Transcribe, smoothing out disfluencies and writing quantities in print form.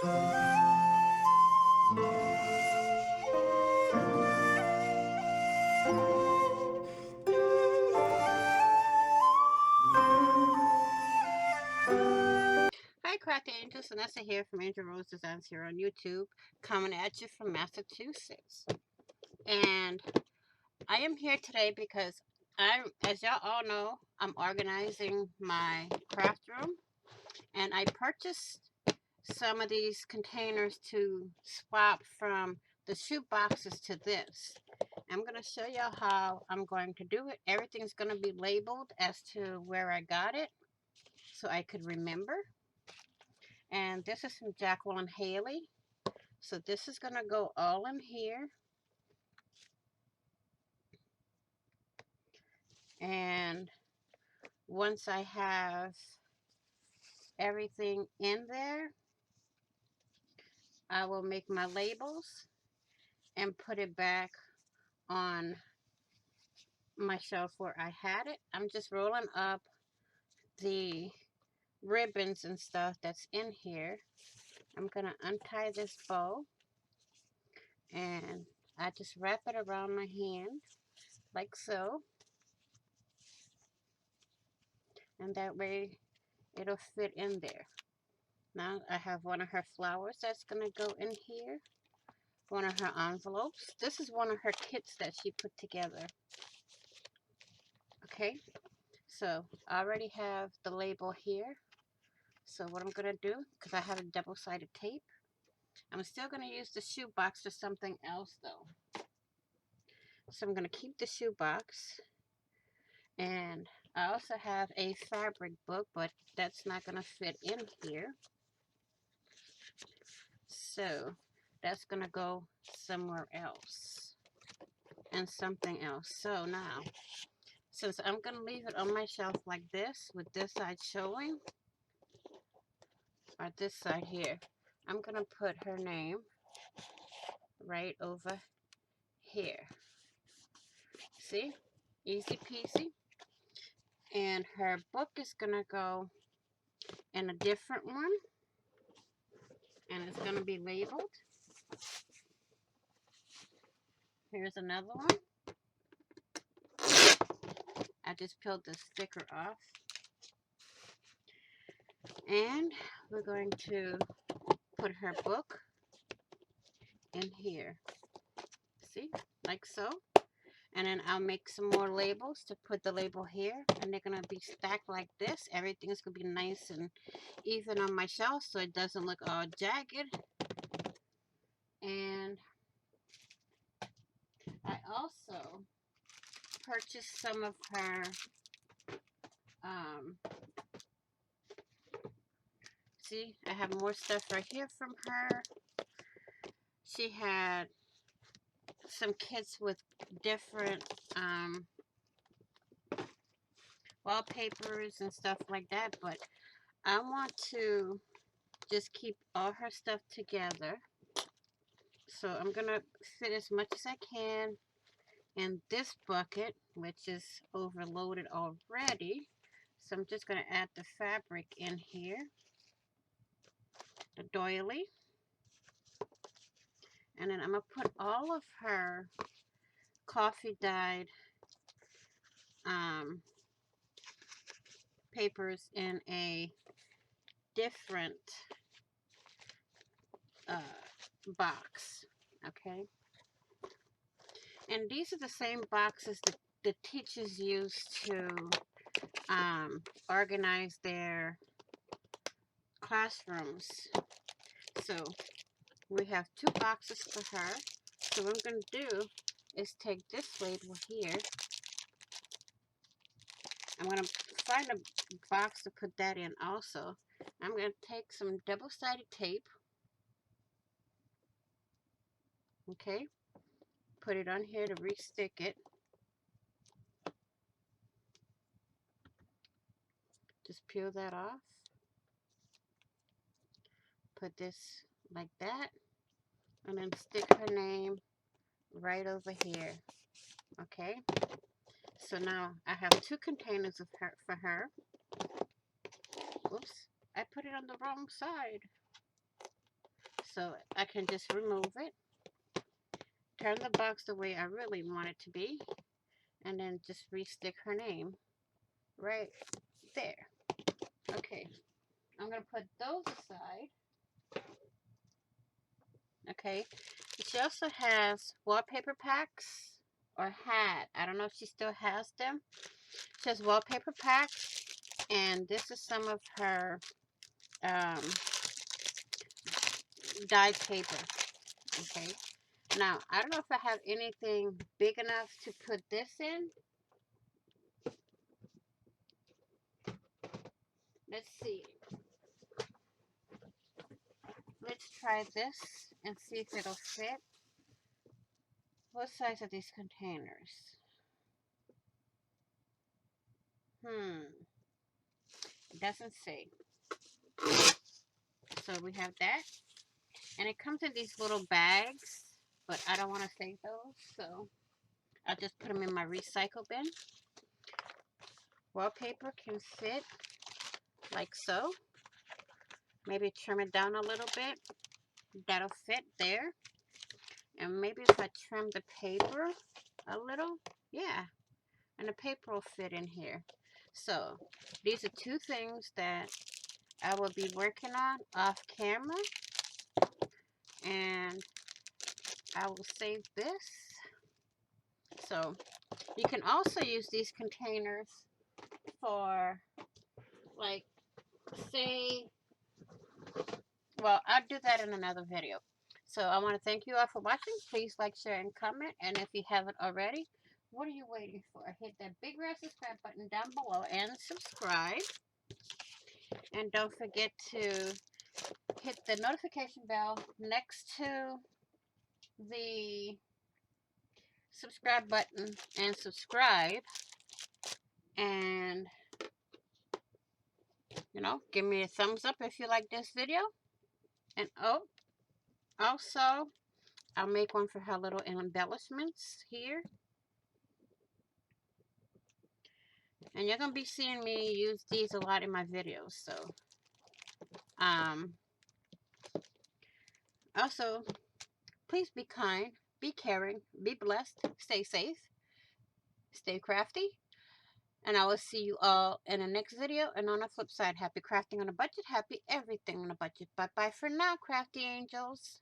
Hi, Craft Angels. Vanessa here from Angel Rose Designs here on YouTube, coming at you from Massachusetts. And I am here today because as y'all all know, I'm organizing my craft room, and I purchased some of these containers to swap from the shoe boxes to this. I'm going to show y'all how I'm going to do it. Everything's going to be labeled as to where I got it so I could remember. And this is from Jacqueline Haley. So this is going to go all in here. And once I have everything in there, I will make my labels and put it back on my shelf where I had it. I'm just rolling up the ribbons and stuff that's in here. I'm going to untie this bow, and I just wrap it around my hand like so. And that way it'll fit in there. Now I have one of her flowers that's going to go in here. One of her envelopes. This is one of her kits that she put together. Okay, so I already have the label here. So what I'm going to do, because I have a double-sided tape, I'm still going to use the shoe box for something else though. So I'm going to keep the shoe box. And I also have a fabric book, but that's not going to fit in here. So that's going to go somewhere else and something else. So now, since I'm going to leave it on my shelf like this, with this side showing, or this side here, I'm going to put her name right over here. See? Easy peasy. And her book is going to go in a different one, and it's going to be labeled. Here's another one. I just peeled the sticker off. And we're going to put her book in here. See? Like so. And then I'll make some more labels to put the label here. And they're going to be stacked like this. Everything's going to be nice and even on my shelf so it doesn't look all jagged. And I also purchased some of her see, I have more stuff right here from her. She had some kits with different wallpapers and stuff like that, but I want to just keep all her stuff together. So I'm gonna fit as much as I can in this bucket, which is overloaded already. So I'm just gonna add the fabric in here, the doily, and then I'm gonna put all of her coffee dyed papers in a different box. Okay, and these are the same boxes that the teachers use to organize their classrooms. So we have two boxes for her. So what I'm going to do is take this label here. I'm going to find a box to put that in also. I'm going to take some double-sided tape. Okay. Put it on here to re-stick it. Just peel that off. Put this like that. And then stick her name right over here. Okay. So now I have two containers of her for her. Oops, I put it on the wrong side. So I can just remove it, turn the box the way I really want it to be, and then just restick her name right there. Okay, I'm going to put those aside. Okay, she also has wallpaper packs, or had. I don't know if she still has them. She has wallpaper packs, and this is some of her um, dyed paper. Okay, now I don't know if I have anything big enough to put this in. Let's see. Let's try this and see if it'll fit. What size are these containers? It doesn't say. So we have that. And it comes in these little bags, but I don't want to save those, so I'll just put them in my recycle bin. Wallpaper can fit like so. Maybe trim it down a little bit. That'll fit there. And maybe if I trim the paper a little, yeah, and the paper will fit in here. So these are two things that I will be working on off camera, and I will save this. So you can also use these containers for, like, say, well, I'll do that in another video. So I want to thank you all for watching. Please like, share, and comment. And if you haven't already, what are you waiting for? Hit that big red subscribe button down below and subscribe. And don't forget to hit the notification bell next to the subscribe button and subscribe. And, give me a thumbs up if you like this video. And also, I'll make one for her little embellishments here. And you're going to be seeing me use these a lot in my videos. So, also, please be kind, be caring, be blessed, stay safe, stay crafty. And I will see you all in the next video. And on the flip side, happy crafting on a budget, happy everything on a budget. Bye-bye for now, crafty angels.